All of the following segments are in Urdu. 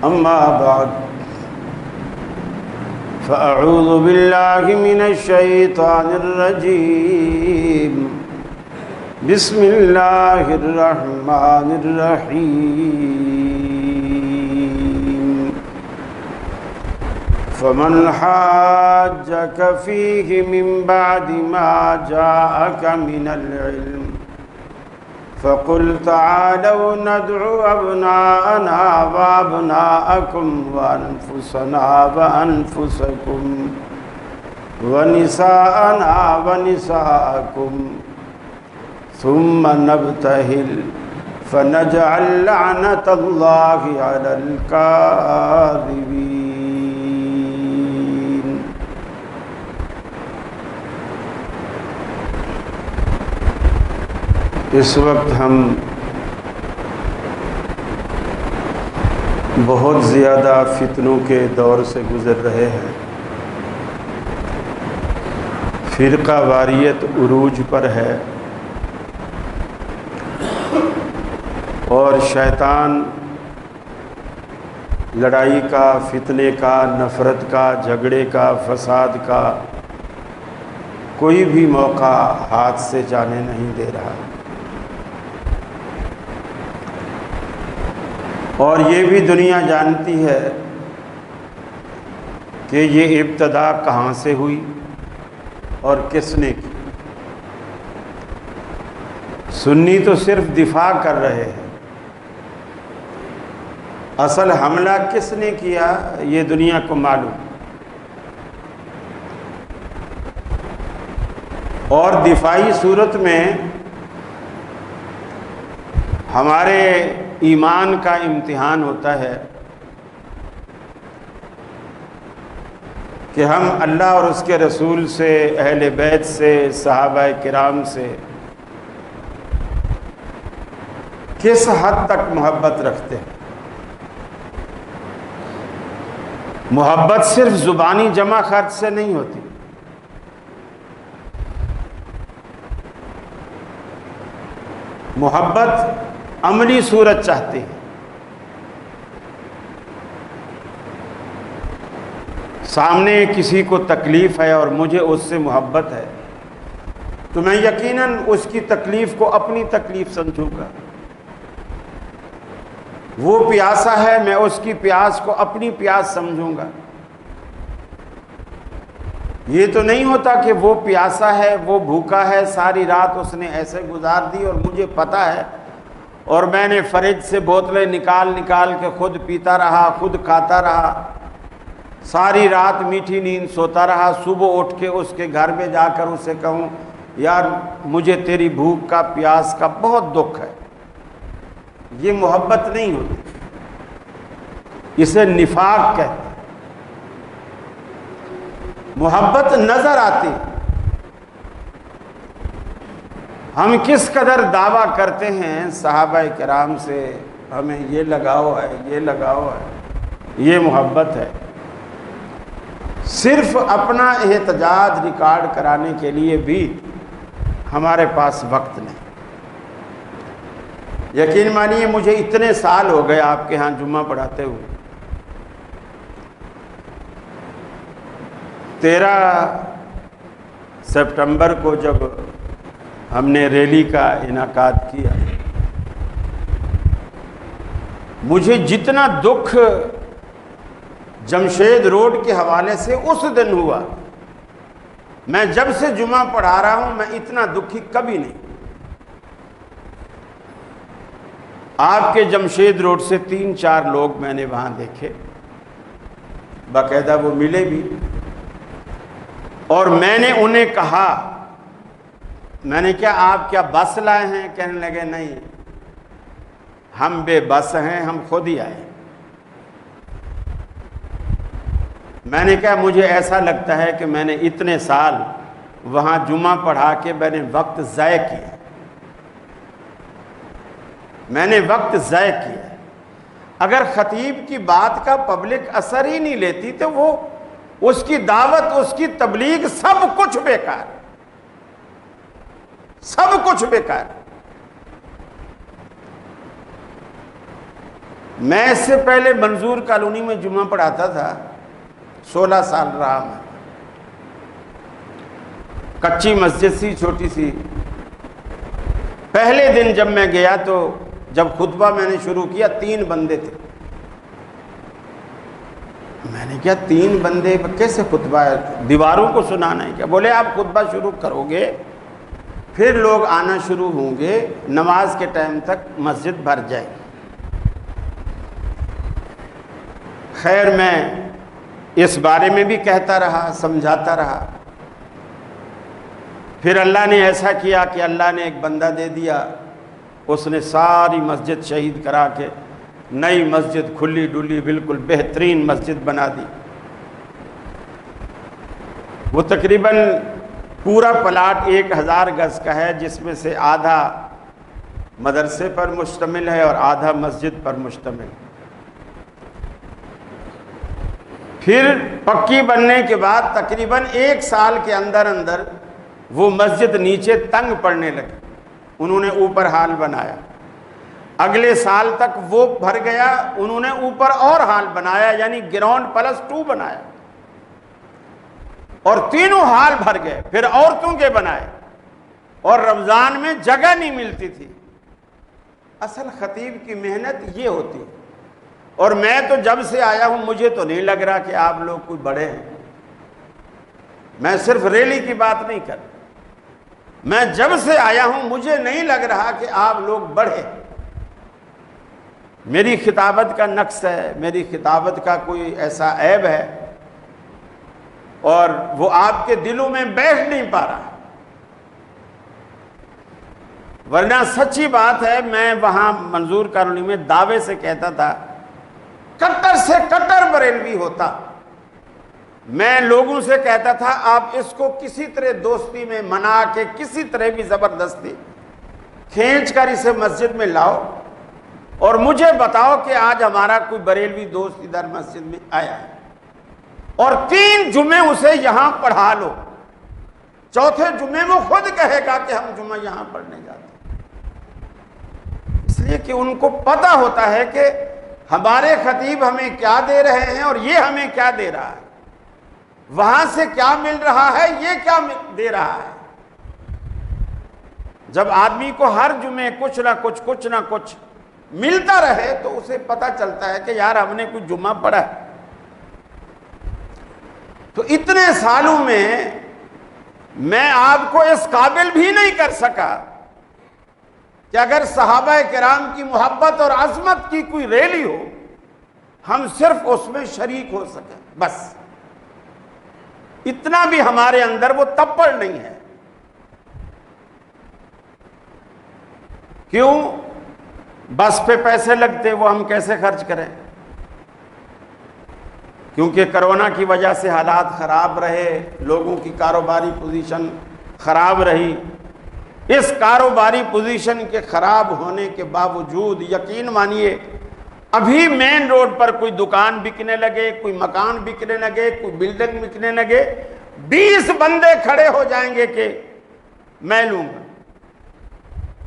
أما بعد فأعوذ بالله من الشيطان الرجيم بسم الله الرحمن الرحيم فمن حاجك فيه من بعد ما جاءك من العلم فقل تعالوا ندعو أبناءنا وأبناءكم وأنفسنا وأنفسكم ونساءنا ونساءكم ثم نبتهل فنجعل لعنة الله على الكاذبين. اس وقت ہم بہت زیادہ فتنوں کے دور سے گزر رہے ہیں. فرقہ واریت عروج پر ہے اور شیطان لڑائی کا، فتنے کا، نفرت کا، جھگڑے کا، فساد کا کوئی بھی موقع ہاتھ سے جانے نہیں دے رہا. اور یہ بھی دنیا جانتی ہے کہ یہ ابتدا کہاں سے ہوئی اور کس نے کی. سنی تو صرف دفاع کر رہے ہیں، اصل حملہ کس نے کیا یہ دنیا کو معلوم. اور دفاعی صورت میں ہمارے ایمان کا امتحان ہوتا ہے کہ ہم اللہ اور اس کے رسول سے، اہل بیت سے، صحابہ کرام سے کس حد تک محبت رکھتے ہیں. محبت صرف زبانی جمع خرچ سے نہیں ہوتی. محبت عملی صورت چاہتی ہے. سامنے کسی کو تکلیف ہے اور مجھے اس سے محبت ہے تو میں یقیناً اس کی تکلیف کو اپنی تکلیف سمجھوں گا. وہ پیاسا ہے، میں اس کی پیاس کو اپنی پیاس سمجھوں گا. یہ تو نہیں ہوتا کہ وہ پیاسا ہے، وہ بھوکا ہے، ساری رات اس نے ایسے گزار دی اور مجھے پتا ہے اور میں نے فریج سے بوتلیں نکال نکال کے خود پیتا رہا، خود کھاتا رہا، ساری رات میٹھی نیند سوتا رہا. صبح اٹھ کے اس کے گھر میں جا کر اسے کہوں یار مجھے تیری بھوک کا، پیاس کا بہت دکھ ہے. یہ محبت نہیں ہوتی، اسے نفاق کہتے ہیں. محبت نظر آتی. ہم کس قدر دعویٰ کرتے ہیں صحابہ کرام سے ہمیں یہ لگاؤ ہے، یہ لگاؤ ہے، یہ محبت ہے. صرف اپنا احتجاج ریکارڈ کرانے کے لیے بھی ہمارے پاس وقت نہیں. یقین مانیے مجھے اتنے سال ہو گئے آپ کے ہاں جمعہ پڑھاتے ہوئے. 13 سپٹمبر کو جب ہم نے ریلی کا انعقاد کیا، مجھے جتنا دکھ جمشید روڈ کے حوالے سے اس دن ہوا، میں جب سے جمعہ پڑھا رہا ہوں میں اتنا دکھی کبھی نہیں. آپ کے جمشید روڈ سے 3-4 لوگ میں نے وہاں دیکھے، باقاعدہ وہ ملے بھی، اور میں نے انہیں کہا، میں نے کیا آپ کیا بس لائے ہیں؟ کہنے لگے نہیں ہم بے بس ہیں، ہم خود ہی آئے. میں نے کہا مجھے ایسا لگتا ہے کہ میں نے اتنے سال وہاں جمعہ پڑھا کے میں نے وقت ضائع کیا. میں نے وقت ضائع کیا. اگر خطیب کی بات کا پبلک اثر ہی نہیں لیتی تو وہ اس کی دعوت، اس کی تبلیغ سب کچھ بیکار، سب کچھ بیکار. میں اس سے پہلے منظور کالونی میں جمعہ پڑھاتا تھا، 16 سال رہا میں، کچی مسجد سی، چھوٹی سی۔ پہلے دن جب میں گیا تو جب خطبہ میں نے شروع کیا 3 بندے تھے۔ میں نے کہا 3 بندے کیسے خطبہ ہے، دیواروں کو سنانا ہے کیا؟ بولے آپ خطبہ شروع کرو گے پھر لوگ آنا شروع ہوں گے، نماز کے ٹائم تک مسجد بھر جائے گی۔ خیر میں اس بارے میں بھی کہتا رہا، سمجھاتا رہا۔ پھر اللہ نے ایسا کیا کہ اللہ نے ایک بندہ دے دیا، اس نے ساری مسجد شہید کرا کے نئی مسجد کھلی ڈلی بالکل بہترین مسجد بنا دی۔ وہ تقریباً پورا پلاٹ 1000 گز کا ہے، جس میں سے آدھا مدرسے پر مشتمل ہے اور آدھا مسجد پر مشتمل۔ پھر پکی بننے کے بعد تقریباً 1 سال کے اندر اندر وہ مسجد نیچے تنگ پڑنے لگی، انہوں نے اوپر ہال بنایا۔ اگلے سال تک وہ بھر گیا، انہوں نے اوپر اور ہال بنایا، یعنی گراؤنڈ +2 بنایا، اور تینوں ہال بھر گئے۔ پھر عورتوں کے بنائے، اور رمضان میں جگہ نہیں ملتی تھی۔ اصل خطیب کی محنت یہ ہوتی ہے۔ اور میں تو جب سے آیا ہوں مجھے تو نہیں لگ رہا کہ آپ لوگ کوئی بڑے ہیں۔ میں صرف ریلی کی بات نہیں کر، میں جب سے آیا ہوں مجھے نہیں لگ رہا کہ آپ لوگ بڑھے۔ میری خطابت کا نقص ہے، میری خطابت کا کوئی ایسا عیب ہے، اور وہ آپ کے دلوں میں بیٹھ نہیں پا رہا۔ ورنہ سچی بات ہے، میں وہاں منظور کالونی میں دعوے سے کہتا تھا، کٹر سے کٹر بریلوی ہوتا، میں لوگوں سے کہتا تھا آپ اس کو کسی طرح دوستی میں منا کے، کسی طرح بھی زبردستی کھینچ کر اسے مسجد میں لاؤ، اور مجھے بتاؤ کہ آج ہمارا کوئی بریلوی دوست ادھر مسجد میں آیا ہے، اور 3 جمعے اسے یہاں پڑھا لو، چوتھے جمعے وہ خود کہے گا کہ ہم جمعہ یہاں پڑھنے جاتے ہیں۔ اس لیے کہ ان کو پتہ ہوتا ہے کہ ہمارے خطیب ہمیں کیا دے رہے ہیں اور یہ ہمیں کیا دے رہا ہے، وہاں سے کیا مل رہا ہے، یہ کیا دے رہا ہے۔ جب آدمی کو ہر جمعے کچھ نہ کچھ ملتا رہے تو اسے پتہ چلتا ہے کہ یار ہم نے کچھ جمعہ پڑھا ہے۔ تو اتنے سالوں میں آپ کو اس قابل بھی نہیں کر سکا کہ اگر صحابہ کرام کی محبت اور عظمت کی کوئی ریلی ہو ہم صرف اس میں شریک ہو سکیں، بس اتنا بھی ہمارے اندر وہ تپڑ نہیں ہے۔ کیوں؟ بس پہ پیسے لگتے، وہ ہم کیسے خرچ کریں؟ کیونکہ کرونا کی وجہ سے حالات خراب رہے، لوگوں کی کاروباری پوزیشن خراب رہی۔ اس کاروباری پوزیشن کے خراب ہونے کے باوجود یقین مانیے ابھی مین روڈ پر کوئی دکان بکنے لگے، کوئی مکان بکنے لگے، کوئی بلڈنگ بکنے لگے، 20 بندے کھڑے ہو جائیں گے کہ میں لوں گا،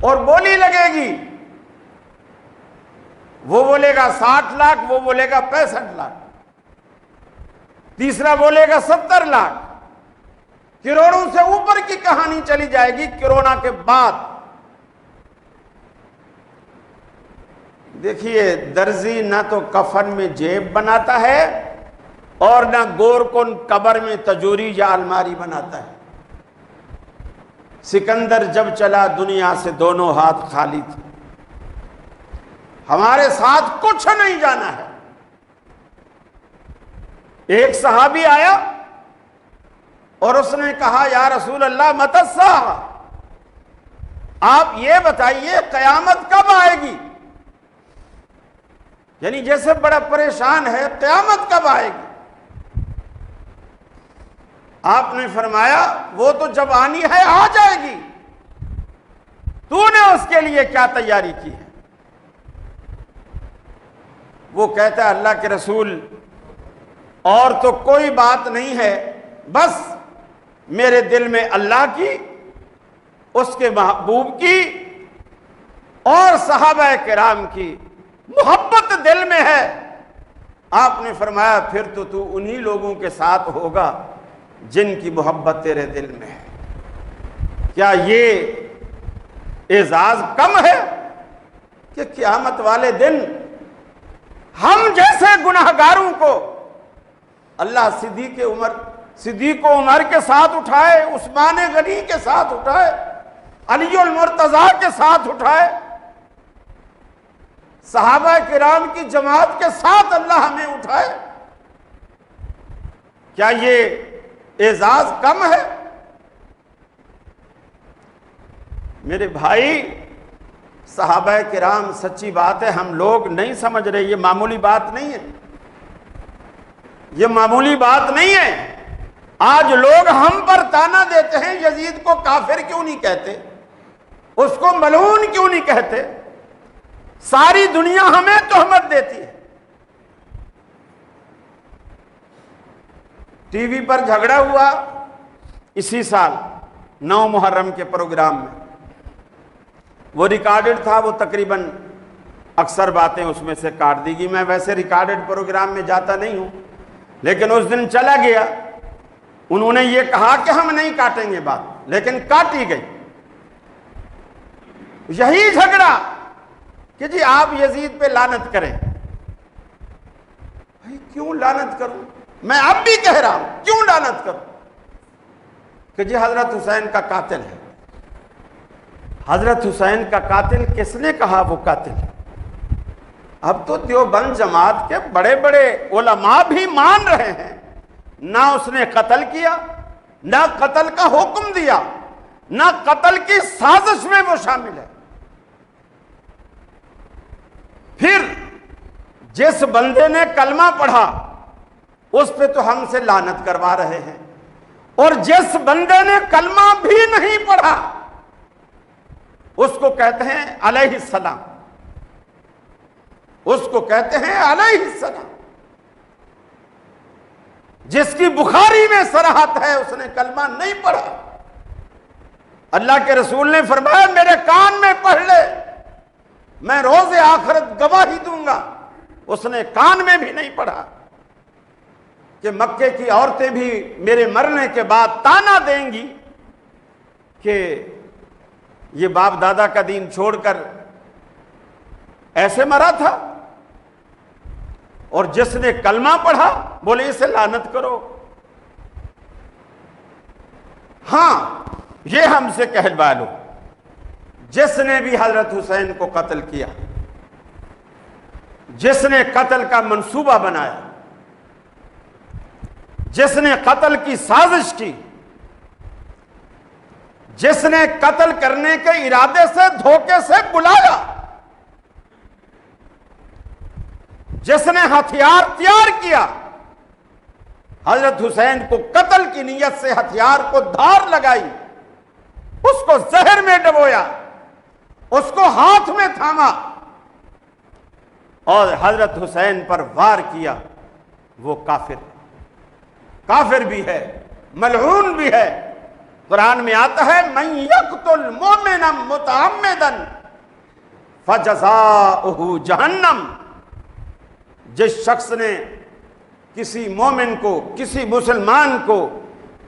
اور بولی لگے گی، وہ بولے گا 60 لاکھ، وہ بولے گا 65 لاکھ، تیسرا بولے گا 70 لاکھ، کروڑوں سے اوپر کی کہانی چلی جائے گی کرونا کے بعد۔ دیکھیے درزی نہ تو کفن میں جیب بناتا ہے اور نہ گور کو قبر میں تجوری یا الماری بناتا ہے۔ سکندر جب چلا دنیا سے دونوں ہاتھ خالی تھے، ہمارے ساتھ کچھ نہیں جانا ہے۔ ایک صحابی آیا اور اس نے کہا یا رسول اللہ متی الساعہ، آپ یہ بتائیے قیامت کب آئے گی؟ یعنی جیسے بڑا پریشان ہے، قیامت کب آئے گی؟ آپ نے فرمایا وہ تو جب آنی ہے آ جائے گی، تو نے اس کے لیے کیا تیاری کی ہے؟ وہ کہتا ہے اللہ کے رسول اور تو کوئی بات نہیں ہے، بس میرے دل میں اللہ کی، اس کے محبوب کی اور صحابہ کرام کی محبت دل میں ہے، آپ نے فرمایا پھر تو انہی لوگوں کے ساتھ ہوگا جن کی محبت تیرے دل میں ہے۔ کیا یہ اعزاز کم ہے کہ قیامت والے دن ہم جیسے گناہگاروں کو اللہ صدیق عمر کے ساتھ اٹھائے، عثمان غنی کے ساتھ اٹھائے، علی المرتضیٰ کے ساتھ اٹھائے، صحابہ کرام کی جماعت کے ساتھ اللہ ہمیں اٹھائے؟ کیا یہ اعزاز کم ہے؟ میرے بھائی، صحابہ کرام سچی بات ہے ہم لوگ نہیں سمجھ رہے، یہ معمولی بات نہیں ہے، یہ معمولی بات نہیں ہے۔ آج لوگ ہم پر تانا دیتے ہیں، یزید کو کافر کیوں نہیں کہتے، اس کو ملعون کیوں نہیں کہتے؟ ساری دنیا ہمیں تہمت دیتی ہے۔ ٹی وی پر جھگڑا ہوا اسی سال 9 محرم کے پروگرام میں، وہ ریکارڈڈ تھا، وہ تقریباً اکثر باتیں اس میں سے کاٹ دی گئی۔ میں ویسے ریکارڈڈ پروگرام میں جاتا نہیں ہوں، لیکن اس دن چلا گیا، انہوں نے یہ کہا کہ ہم نہیں کاٹیں گے بات، لیکن کاٹی گئی۔ یہی جھگڑا کہ جی آپ یزید پہ لعنت کریں۔ بھائی کیوں لعنت کروں؟ میں اب بھی کہہ رہا ہوں کیوں لعنت کروں؟ کہ جی حضرت حسین کا قاتل ہے۔ حضرت حسین کا قاتل کس نے کہا وہ قاتل ہے؟ اب تو دیوبند جماعت کے بڑے بڑے علماء بھی مان رہے ہیں، نہ اس نے قتل کیا، نہ قتل کا حکم دیا، نہ قتل کی سازش میں وہ شامل ہے۔ پھر جس بندے نے کلمہ پڑھا اس پہ تو ہم سے لعنت کروا رہے ہیں، اور جس بندے نے کلمہ بھی نہیں پڑھا اس کو کہتے ہیں علیہ السلام، اس کو کہتے ہیں علیہ السلام۔ جس کی بخاری میں صراحت ہے اس نے کلمہ نہیں پڑھا۔ اللہ کے رسول نے فرمایا میرے کان میں پڑھ لے، میں روز آخرت گواہی دوں گا۔ اس نے کان میں بھی نہیں پڑھا کہ مکے کی عورتیں بھی میرے مرنے کے بعد تانا دیں گی کہ یہ باپ دادا کا دین چھوڑ کر ایسے مرا تھا، اور جس نے کلمہ پڑھا بولے اسے لعنت کرو۔ ہاں یہ ہم سے کہلوا لو، جس نے بھی حضرت حسین کو قتل کیا، جس نے قتل کا منصوبہ بنایا، جس نے قتل کی سازش کی، جس نے قتل کرنے کے ارادے سے دھوکے سے بلایا، جس نے ہتھیار تیار کیا، حضرت حسین کو قتل کی نیت سے ہتھیار کو دھار لگائی، اس کو زہر میں ڈبویا، اس کو ہاتھ میں تھاما اور حضرت حسین پر وار کیا، وہ کافر بھی ہے، ملعون بھی ہے۔ قرآن میں آتا ہے من یقتل مؤمنا متعمدا فجزاؤہ جہنم، جس شخص نے کسی مومن کو، کسی مسلمان کو،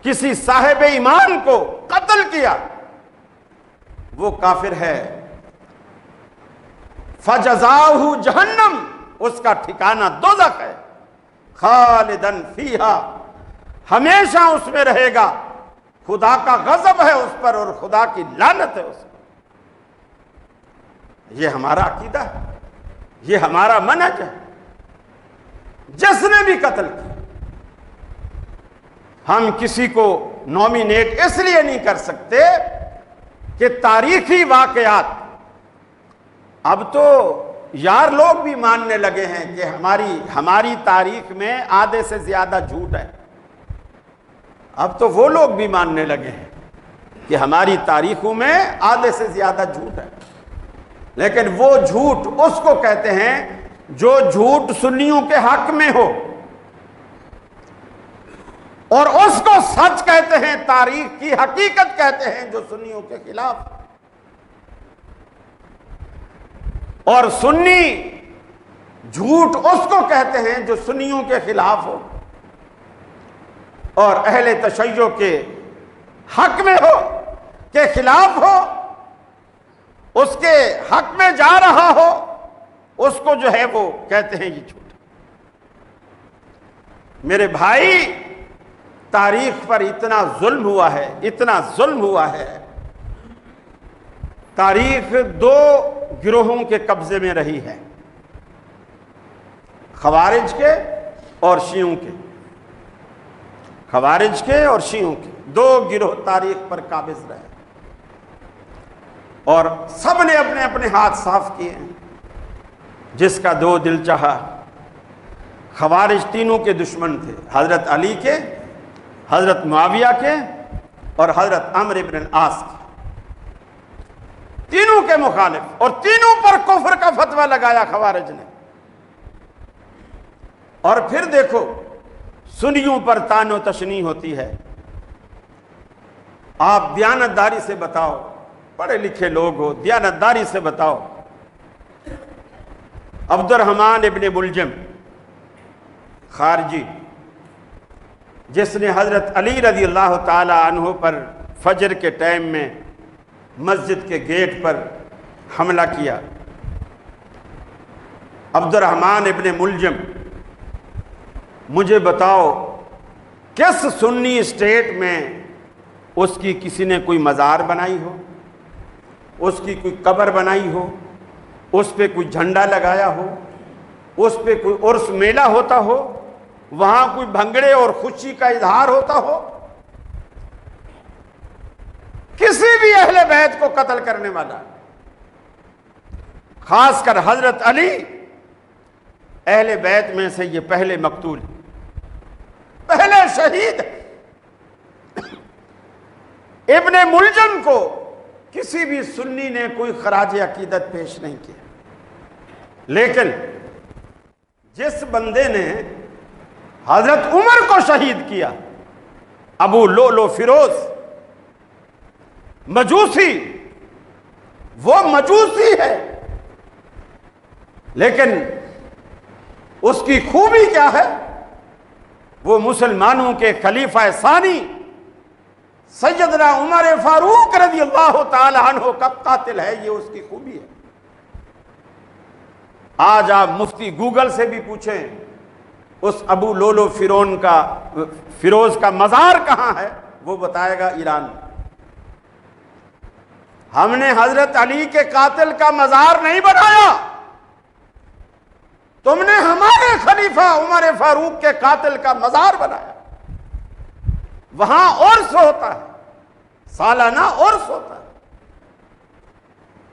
کسی صاحب ایمان کو قتل کیا وہ کافر ہے۔ فجزاؤہ جہنم، اس کا ٹھکانہ دوزخ ہے، خالدن فیہا، ہمیشہ اس میں رہے گا۔ خدا کا غضب ہے اس پر اور خدا کی لعنت ہے اس پر۔ یہ ہمارا عقیدہ ہے، یہ ہمارا منہج ہے۔ جس نے بھی قتل کیا، ہم کسی کو نومینیٹ اس لیے نہیں کر سکتے کہ تاریخی واقعات، اب تو یار لوگ بھی ماننے لگے ہیں کہ ہماری تاریخ میں آدھے سے زیادہ جھوٹ ہے۔ اب تو وہ لوگ بھی ماننے لگے ہیں کہ ہماری تاریخوں میں آدھے سے زیادہ جھوٹ ہے، لیکن وہ جھوٹ اس کو کہتے ہیں جو جھوٹ سنیوں کے حق میں ہو، اور اس کو سچ کہتے ہیں، تاریخ کی حقیقت کہتے ہیں جو سنیوں کے خلاف۔ اور سنی جھوٹ اس کو کہتے ہیں جو سنیوں کے خلاف ہو اور اہل تشیع کے حق میں ہو، کے خلاف ہو، اس کے حق میں جا رہا ہو، اس کو جو ہے وہ کہتے ہیں یہ جھوٹ۔ میرے بھائی، تاریخ پر اتنا ظلم ہوا ہے، اتنا ظلم ہوا ہے، تاریخ دو گروہوں کے قبضے میں رہی ہے، خوارج کے اور شیعوں کے، خوارج کے اور شیعوں کے دو گروہ تاریخ پر قابض رہے، اور سب نے اپنے اپنے ہاتھ صاف کیے ہیں، جس کا دو دل چاہا۔ خوارج تینوں کے دشمن تھے، حضرت علی کے، حضرت معاویہ کے اور حضرت عمرو بن العاص کے، تینوں کے مخالف، اور تینوں پر کفر کا فتویٰ لگایا خوارج نے۔ اور پھر دیکھو سنیوں پر طعن و تشنیع ہوتی ہے۔ آپ دیانتداری سے بتاؤ، پڑھے لکھے لوگ ہو، دیانتداری سے بتاؤ، عبد الرحمن ابن ملجم خارجی، جس نے حضرت علی رضی اللہ تعالی عنہ پر فجر کے ٹائم میں مسجد کے گیٹ پر حملہ کیا، عبد الرحمن ابن ملجم، مجھے بتاؤ کس سنی اسٹیٹ میں اس کی کسی نے کوئی مزار بنائی ہو، اس کی کوئی قبر بنائی ہو، اس پہ کوئی جھنڈا لگایا ہو، اس پہ کوئی عرس میلہ ہوتا ہو، وہاں کوئی بھنگڑے اور خوشی کا اظہار ہوتا ہو؟ کسی بھی اہل بیت کو قتل کرنے والا، خاص کر حضرت علی، اہل بیت میں سے یہ پہلے مقتول، پہلے شہید۔ ابن ملجم کو کسی بھی سنی نے کوئی خراج عقیدت پیش نہیں کیا، لیکن جس بندے نے حضرت عمر کو شہید کیا، ابو لؤلؤ فیروز، مجوسی، وہ مجوسی ہے، لیکن اس کی خوبی کیا ہے؟ وہ مسلمانوں کے خلیفہ ثانی سیدنا عمر فاروق رضی اللہ تعالی عنہ کا قاتل ہے، یہ اس کی خوبی ہے۔ آج آپ مفتی گوگل سے بھی پوچھیں اس ابو لؤلؤ فیروز کا مزار کہاں ہے، وہ بتائے گا ایران میں۔ ہم نے حضرت علی کے قاتل کا مزار نہیں بنایا، تم نے ہمارے خلیفہ عمر فاروق کے قاتل کا مزار بنایا۔ وہاں عرس ہوتا ہے، سالانہ عرس ہوتا ہے،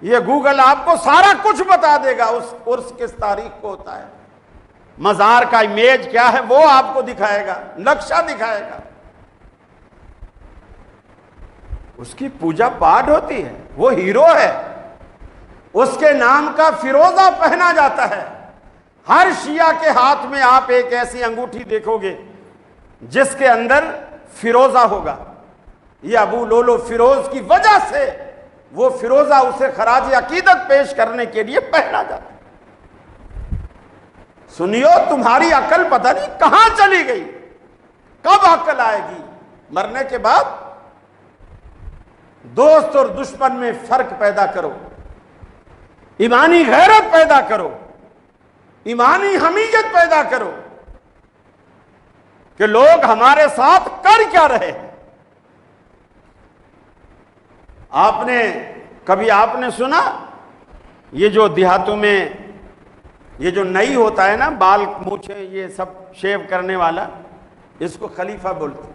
یہ گوگل آپ کو سارا کچھ بتا دے گا، اس عرس کس تاریخ کو ہوتا ہے، مزار کا امیج کیا ہے وہ آپ کو دکھائے گا، نقشہ دکھائے گا۔ اس کی پوجا پاٹ ہوتی ہے، وہ ہیرو ہے، اس کے نام کا فیروزہ پہنا جاتا ہے۔ ہر شیعہ کے ہاتھ میں آپ ایک ایسی انگوٹھی دیکھو گے جس کے اندر فیروزہ ہوگا، یہ ابو لؤلؤ فیروز کی وجہ سے وہ فیروزہ اسے خراج عقیدت پیش کرنے کے لیے پہنا جاتا ہے۔ سنیو، تمہاری عقل پتہ نہیں کہاں چلی گئی، کب عقل آئے گی؟ مرنے کے بعد؟ دوست اور دشمن میں فرق پیدا کرو، ایمانی غیرت پیدا کرو، ایمانی حمیت پیدا کرو کہ لوگ ہمارے ساتھ کر کیا رہے ہیں۔ آپ نے سنا یہ جو دیہاتوں میں یہ جو نئی ہوتا ہے نا، بال مونچھیں یہ سب شیو کرنے والا، اس کو خلیفہ بولتے،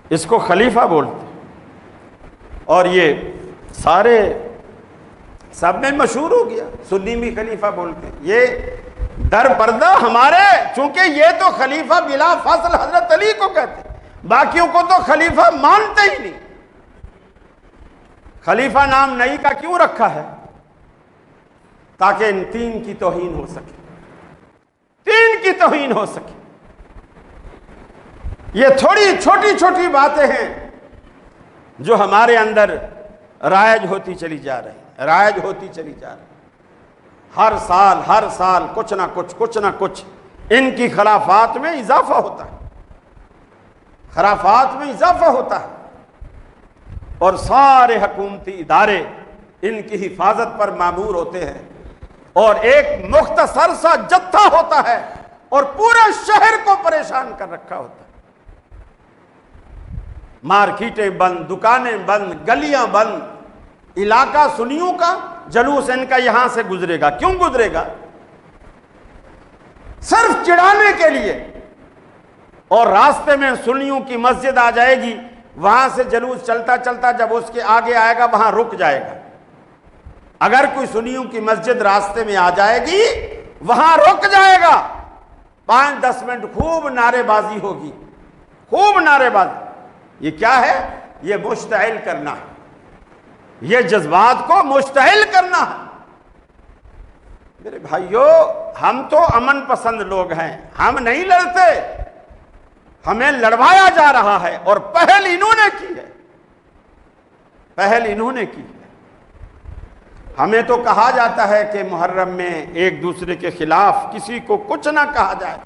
اس کو خلیفہ بولتے، اور یہ سارے سب میں مشہور ہو گیا، سنی بھی خلیفہ بولتے ہیں۔ یہ در پردہ ہمارے، چونکہ یہ تو خلیفہ بلا فاصل حضرت علی کو کہتے ہیں، باقیوں کو تو خلیفہ مانتے ہی نہیں۔ خلیفہ نام نئی کا کیوں رکھا ہے؟ تاکہ ان تین کی توہین ہو سکے، تین کی توہین ہو سکے۔ یہ تھوڑی چھوٹی چھوٹی باتیں ہیں جو ہمارے اندر رائج ہوتی چلی جا رہی، رائج ہوتی چلی جا رہی۔ ہر سال کچھ نہ کچھ ان کی خرافات میں اضافہ ہوتا ہے، اور سارے حکومتی ادارے ان کی حفاظت پر مامور ہوتے ہیں، اور ایک مختصر سا جتھا ہوتا ہے اور پورے شہر کو پریشان کر رکھا ہوتا ہے۔ مارکیٹیں بند، دکانیں بند، گلیاں بند، علاقہ سنیوں کا جلوس ان کا یہاں سے گزرے گا۔ کیوں گزرے گا؟ صرف چڑھانے کے لیے، اور راستے میں سنیوں کی مسجد آ جائے گی، وہاں سے جلوس چلتا چلتا جب اس کے آگے آئے گا وہاں رک جائے گا۔ اگر کوئی سنیوں کی مسجد راستے میں آ جائے گی وہاں رک جائے گا، 5-10 منٹ خوب نعرے بازی ہوگی، خوب نعرے بازی۔ یہ کیا ہے؟ یہ مشتعل کرنا ہے، یہ جذبات کو مشتعل کرنا ہے۔ میرے بھائیو، ہم تو امن پسند لوگ ہیں، ہم نہیں لڑتے، ہمیں لڑوایا جا رہا ہے، اور پہل انہوں نے کی ہے۔ ہمیں تو کہا جاتا ہے کہ محرم میں ایک دوسرے کے خلاف کسی کو کچھ نہ کہا جائے،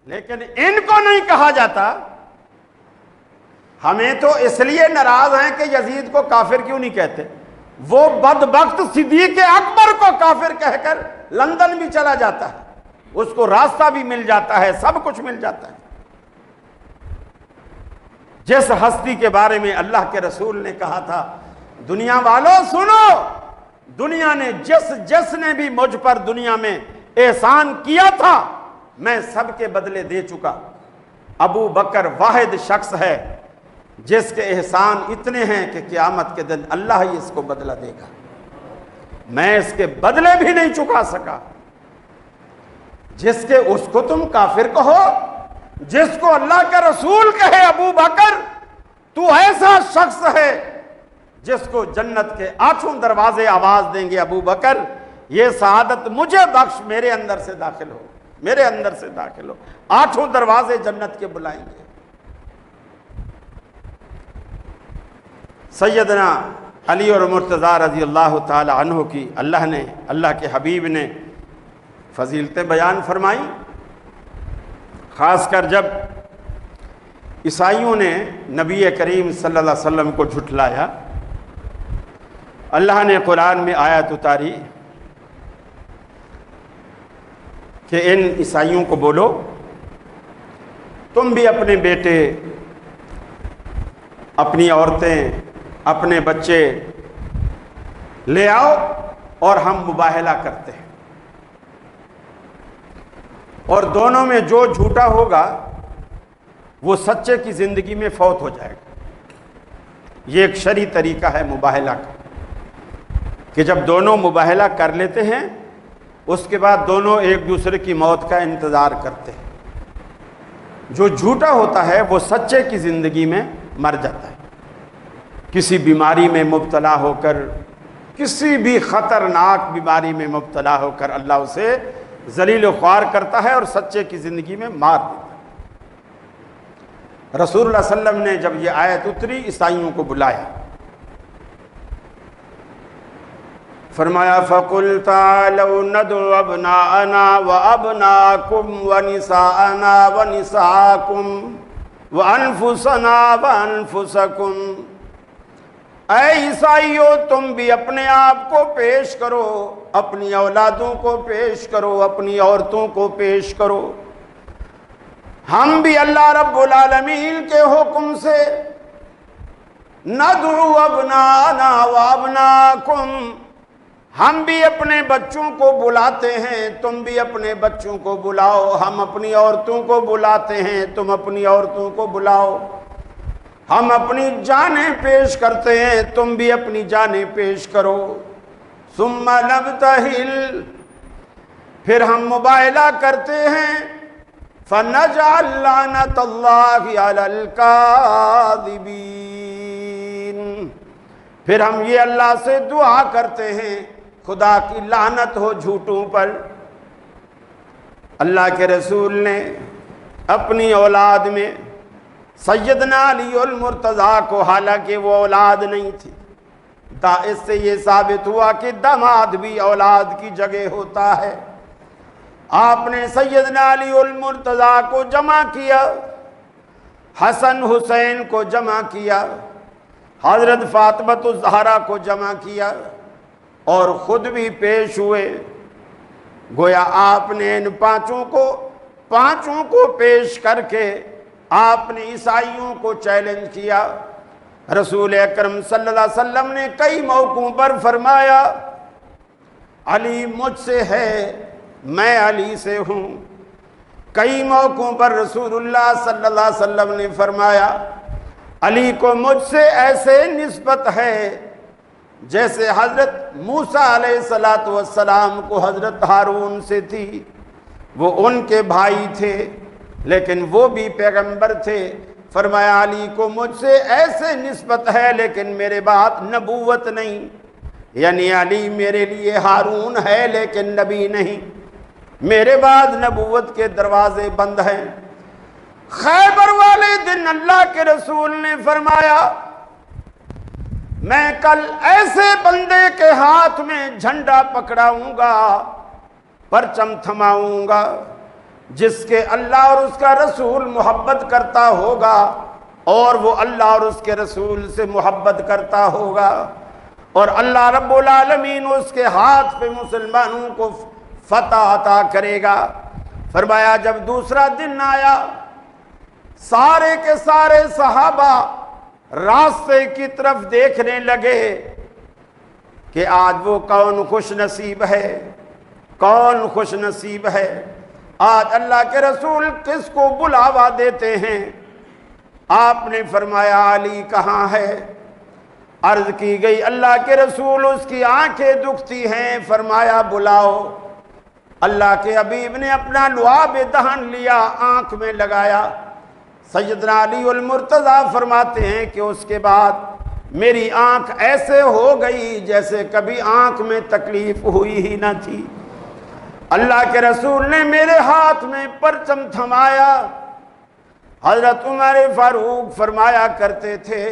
لیکن ان کو نہیں کہا جاتا۔ ہمیں تو اس لیے ناراض ہیں کہ یزید کو کافر کیوں نہیں کہتے؟ وہ بدبخت صدیق اکبر کو کافر کہہ کر لندن بھی چلا جاتا ہے، اس کو راستہ بھی مل جاتا ہے، سب کچھ مل جاتا ہے۔ جس ہستی کے بارے میں اللہ کے رسول نے کہا تھا، دنیا والوں سنو، دنیا نے جس نے بھی مجھ پر دنیا میں احسان کیا تھا میں سب کے بدلے دے چکا۔ ابو بکر واحد شخص ہے جس کے احسان اتنے ہیں کہ قیامت کے دن اللہ ہی اس کو بدلہ دے گا، میں اس کے بدلے بھی نہیں چکا سکا۔ جس کے اس کو تم کافر کہو، جس کو اللہ کا رسول کہے ابو بکر تو ایسا شخص ہے جس کو جنت کے 8 دروازے آواز دیں گے، ابو بکر یہ سعادت مجھے بخش، میرے اندر سے داخل ہو، میرے اندر سے داخل ہو۔ 8 دروازے جنت کے بلائیں گے۔ سیدنا علی اور مرتضیٰ رضی اللہ تعالی عنہ کی اللہ کے حبیب نے فضیلتیں بیان فرمائی، خاص کر جب عیسائیوں نے نبی کریم صلی اللہ علیہ وسلم کو جھٹلایا، اللہ نے قرآن میں آیت اتاری کہ ان عیسائیوں کو بولو تم بھی اپنے بیٹے، اپنی عورتیں، اپنے بچے لے آؤ اور ہم مباہلہ کرتے ہیں، اور دونوں میں جو جھوٹا ہوگا وہ سچے کی زندگی میں فوت ہو جائے گا۔ یہ ایک شرعی طریقہ ہے مباہلہ کا، کہ جب دونوں مباہلہ کر لیتے ہیں اس کے بعد دونوں ایک دوسرے کی موت کا انتظار کرتے ہیں۔ جو جھوٹا ہوتا ہے وہ سچے کی زندگی میں مر جاتا ہے، کسی بیماری میں مبتلا ہو کر، کسی بھی خطرناک بیماری میں مبتلا ہو کر اللہ اسے ذلیل و خوار کرتا ہے اور سچے کی زندگی میں مار دیتا ہے۔ رسول اللہ صلی اللہ علیہ وسلم نے جب یہ آیت اتری عیسائیوں کو بلایا، فرمایا فَقُلْ تَعَالَوْا نَدْعُ أَبْنَاءَنَا وَأَبْنَاءَكُمْ وَنِسَاءَنَا وَنِسَاءَكُمْ وَأَنفُسَنَا وَأَنفُسَكُمْ۔ اے عیسائیو، تم بھی اپنے آپ کو پیش کرو، اپنی اولادوں کو پیش کرو، اپنی عورتوں کو پیش کرو، ہم بھی اللہ رب العالمین کے حکم سے ندعو ابناءنا وابناکم، ہم بھی اپنے بچوں کو بلاتے ہیں، تم بھی اپنے بچوں کو بلاؤ، ہم اپنی عورتوں کو بلاتے ہیں، تم اپنی عورتوں کو بلاؤ، ہم اپنی جانیں پیش کرتے ہیں، تم بھی اپنی جانیں پیش کرو، ثم نبتہل، پھر ہم مباہلہ کرتے ہیں، فنجعل لعنت اللہ علی الکاذبین، پھر ہم یہ اللہ سے دعا کرتے ہیں خدا کی لعنت ہو جھوٹوں پر۔ اللہ کے رسول نے اپنی اولاد میں سیدنا علی المرتضیٰ کو، حالانکہ وہ اولاد نہیں تھی اس سے یہ ثابت ہوا کہ داماد بھی اولاد کی جگہ ہوتا ہے۔ آپ نے سیدنا علی المرتضیٰ کو جمع کیا، حسن حسین کو جمع کیا، حضرت فاطمہ الزہرا کو جمع کیا اور خود بھی پیش ہوئے۔ گویا آپ نے ان پانچوں کو پیش کر کے آپ نے عیسائیوں کو چیلنج کیا۔ رسول اکرم صلی اللہ علیہ وسلم نے کئی موقعوں پر فرمایا علی مجھ سے ہے، میں علی سے ہوں۔ کئی موقعوں پر رسول اللہ صلی اللہ علیہ وسلم نے فرمایا علی کو مجھ سے ایسے نسبت ہے جیسے حضرت موسیٰ علیہ السلام کو حضرت ہارون سے تھی۔ وہ ان کے بھائی تھے لیکن وہ بھی پیغمبر تھے۔ فرمایا علی کو مجھ سے ایسے نسبت ہے لیکن میرے بعد نبوت نہیں، یعنی علی میرے لیے ہارون ہے لیکن نبی نہیں، میرے بعد نبوت کے دروازے بند ہیں۔ خیبر والے دن اللہ کے رسول نے فرمایا میں کل ایسے بندے کے ہاتھ میں جھنڈا پکڑاؤں گا، پرچم تھماؤں گا جس کے اللہ اور اس کا رسول محبت کرتا ہوگا اور وہ اللہ اور اس کے رسول سے محبت کرتا ہوگا، اور اللہ رب العالمین اس کے ہاتھ پہ مسلمانوں کو فتح عطا کرے گا۔ فرمایا جب دوسرا دن آیا سارے کے سارے صحابہ راستے کی طرف دیکھنے لگے کہ آج وہ کون خوش نصیب ہے، کون خوش نصیب ہے، آج اللہ کے رسول کس کو بلاوا دیتے ہیں۔ آپ نے فرمایا علی کہاں ہے؟ عرض کی گئی اللہ کے رسول اس کی آنکھیں دکھتی ہیں، فرمایا بلاؤ۔ اللہ کے حبیب نے اپنا لعاب دہن لیا، آنکھ میں لگایا۔ سیدنا علی المرتضیٰ فرماتے ہیں کہ اس کے بعد میری آنکھ ایسے ہو گئی جیسے کبھی آنکھ میں تکلیف ہوئی ہی نہ تھی۔ اللہ کے رسول نے میرے ہاتھ میں پرچم تھمایا۔ حضرت عمر فاروق فرمایا کرتے تھے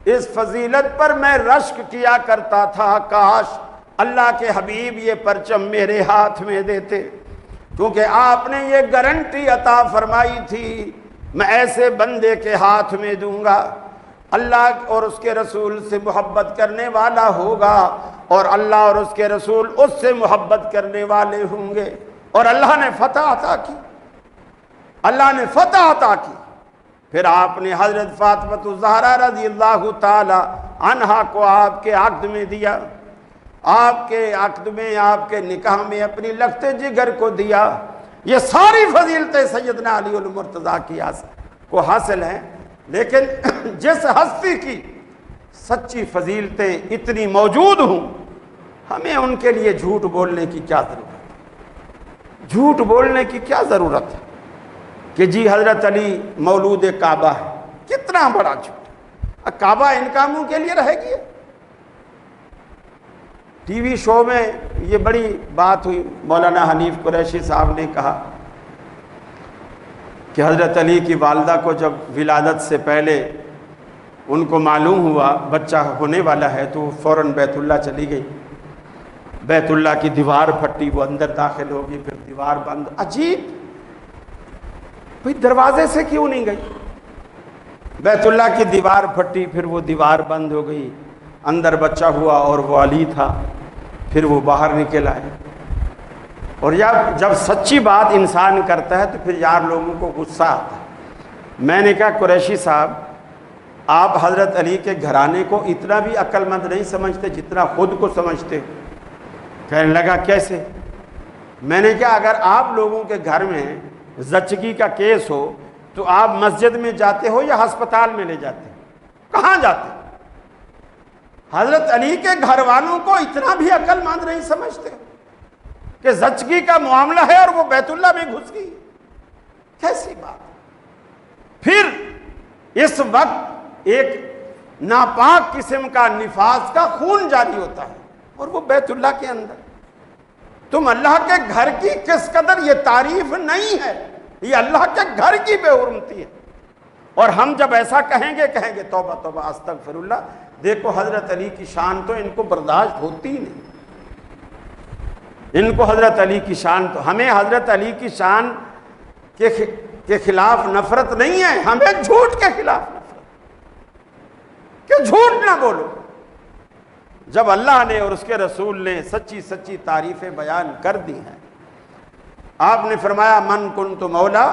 اس فضیلت پر میں رشک کیا کرتا تھا کاش اللہ کے حبیب یہ پرچم میرے ہاتھ میں دیتے، کیونکہ آپ نے یہ گارنٹی عطا فرمائی تھی میں ایسے بندے کے ہاتھ میں دوں گا اللہ اور اس کے رسول سے محبت کرنے والا ہوگا اور اللہ اور اس کے رسول اس سے محبت کرنے والے ہوں گے، اور اللہ نے فتح عطا کی، اللہ نے فتح عطا کی۔ پھر آپ نے حضرت فاطمہ الزہرا رضی اللہ تعالی عنہا کو آپ کے عقد میں دیا، آپ کے عقد میں آپ کے نکاح میں اپنی لخت جگر کو دیا۔ یہ ساری فضیلتیں سیدنا علی المرتضیٰ کی کو حاصل ہیں، لیکن جس ہستی کی سچی فضیلتیں اتنی موجود ہوں ہمیں ان کے لیے جھوٹ بولنے کی کیا ضرورت ہے؟ جھوٹ بولنے کی کیا ضرورت ہے کہ جی حضرت علی مولود کعبہ ہے؟ کتنا بڑا جھوٹ! کعبہ ان کاموں کے لیے رہے گی؟ ٹی وی شو میں یہ بڑی بات ہوئی، مولانا حنیف قریشی صاحب نے کہا کہ حضرت علی کی والدہ کو جب ولادت سے پہلے ان کو معلوم ہوا بچہ ہونے والا ہے تو فوراً بیت اللہ چلی گئی، بیت اللہ کی دیوار پھٹی، وہ اندر داخل ہوگی، پھر دیوار بند۔ عجیب، بھئی دروازے سے کیوں نہیں گئی؟ بیت اللہ کی دیوار پھٹی، پھر وہ دیوار بند ہو گئی، اندر بچہ ہوا اور وہ علی تھا، پھر وہ باہر نکل آئے۔ اور جب سچی بات انسان کرتا ہے تو پھر یار لوگوں کو غصہ آتا ہے۔ میں نے کہا قریشی صاحب آپ حضرت علی کے گھرانے کو اتنا بھی عقل مند نہیں سمجھتے جتنا خود کو سمجھتے۔ کہنے لگا کیسے؟ میں نے کہا اگر آپ لوگوں کے گھر میں زچگی کا کیس ہو تو آپ مسجد میں جاتے ہو یا ہسپتال میں لے جاتے ہو؟ کہاں جاتے؟ حضرت علی کے گھر والوں کو اتنا بھی عقل مند نہیں سمجھتے کہ زچگی کا معاملہ ہے اور وہ بیت اللہ میں گھس گئی؟ کیسی بات! پھر اس وقت ایک ناپاک قسم کا نفاس کا خون جاری ہوتا ہے اور وہ بیت اللہ کے اندر۔ تم اللہ کے گھر کی کس قدر یہ تعریف نہیں ہے، یہ اللہ کے گھر کی بے حرمتی ہے۔ اور ہم جب ایسا کہیں گے توبہ توبہ استغفر اللہ، دیکھو حضرت علی کی شان تو ان کو برداشت ہوتی ہی نہیں، ان کو حضرت علی کی شان تو، ہمیں حضرت علی کی شان کے خلاف نفرت نہیں ہے، ہمیں جھوٹ کے خلاف نفرت کہ جھوٹ نہ بولو۔ جب اللہ نے اور اس کے رسول نے سچی سچی تعریفیں بیان کر دی ہیں، آپ نے فرمایا من کنت مولا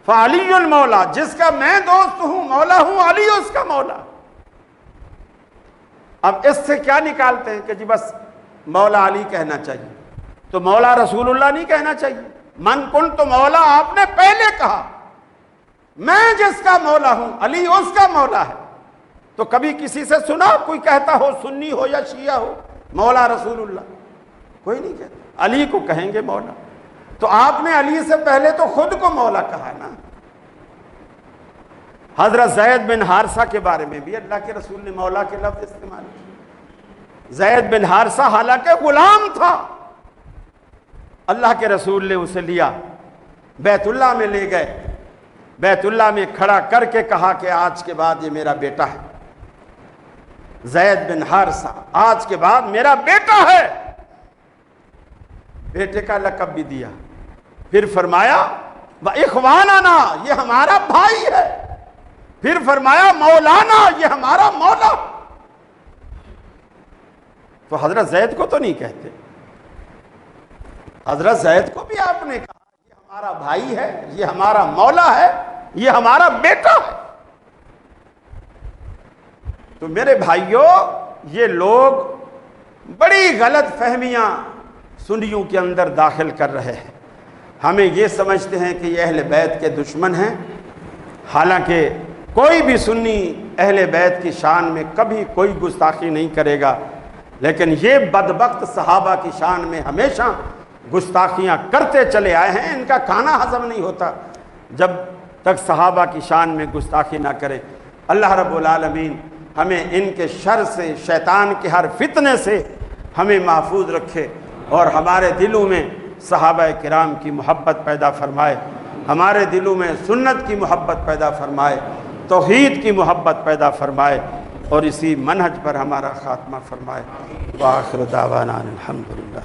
فعلی المولا، جس کا میں دوست ہوں مولا ہوں، علی اس کا مولا۔ اب اس سے کیا نکالتے ہیں کہ جی بس مولا علی کہنا چاہیے، تو مولا رسول اللہ نہیں کہنا چاہیے؟ من کنت مولا آپ نے پہلے کہا، میں جس کا مولا ہوں علی اس کا مولا ہے۔ تو کبھی کسی سے سنا کوئی کہتا ہو، سنی ہو یا شیعہ ہو، مولا رسول اللہ؟ کوئی نہیں کہتا، علی کو کہیں گے مولا۔ تو آپ نے علی سے پہلے تو خود کو مولا کہا نا۔ حضرت زید بن حارثہ کے بارے میں بھی اللہ کے رسول نے مولا کے لفظ استعمال کیا۔ زید بن حارثہ حالانکہ غلام تھا، اللہ کے رسول نے اسے لیا، بیت اللہ میں لے گئے، بیت اللہ میں کھڑا کر کے کہا کہ آج کے بعد یہ میرا بیٹا ہے، زید بن حارثہ آج کے بعد میرا بیٹا ہے۔ بیٹے کا لقب بھی دیا، پھر فرمایا وَإِخْوَانَنَا، یہ ہمارا بھائی ہے، پھر فرمایا مولانا، یہ ہمارا مولا۔ تو حضرت زید کو تو نہیں کہتے، حضرت زید کو بھی آپ نے کہا یہ ہمارا بھائی ہے، یہ ہمارا مولا ہے، یہ ہمارا بیٹا ہے۔ تو میرے بھائیوں، یہ لوگ بڑی غلط فہمیاں سنیوں کے اندر داخل کر رہے ہیں، ہمیں یہ سمجھتے ہیں کہ یہ اہل بیت کے دشمن ہیں، حالانکہ کوئی بھی سنی اہل بیت کی شان میں کبھی کوئی گستاخی نہیں کرے گا، لیکن یہ بدبخت صحابہ کی شان میں ہمیشہ گستاخیاں کرتے چلے آئے ہیں، ان کا کھانا ہضم نہیں ہوتا جب تک صحابہ کی شان میں گستاخی نہ کرے۔ اللہ رب العالمین ہمیں ان کے شر سے، شیطان کے ہر فتنے سے ہمیں محفوظ رکھے، اور ہمارے دلوں میں صحابہ کرام کی محبت پیدا فرمائے، ہمارے دلوں میں سنت کی محبت پیدا فرمائے، توحید کی محبت پیدا فرمائے، اور اسی منہج پر ہمارا خاتمہ فرمائے۔ وآخر دعوانا الحمدللہ۔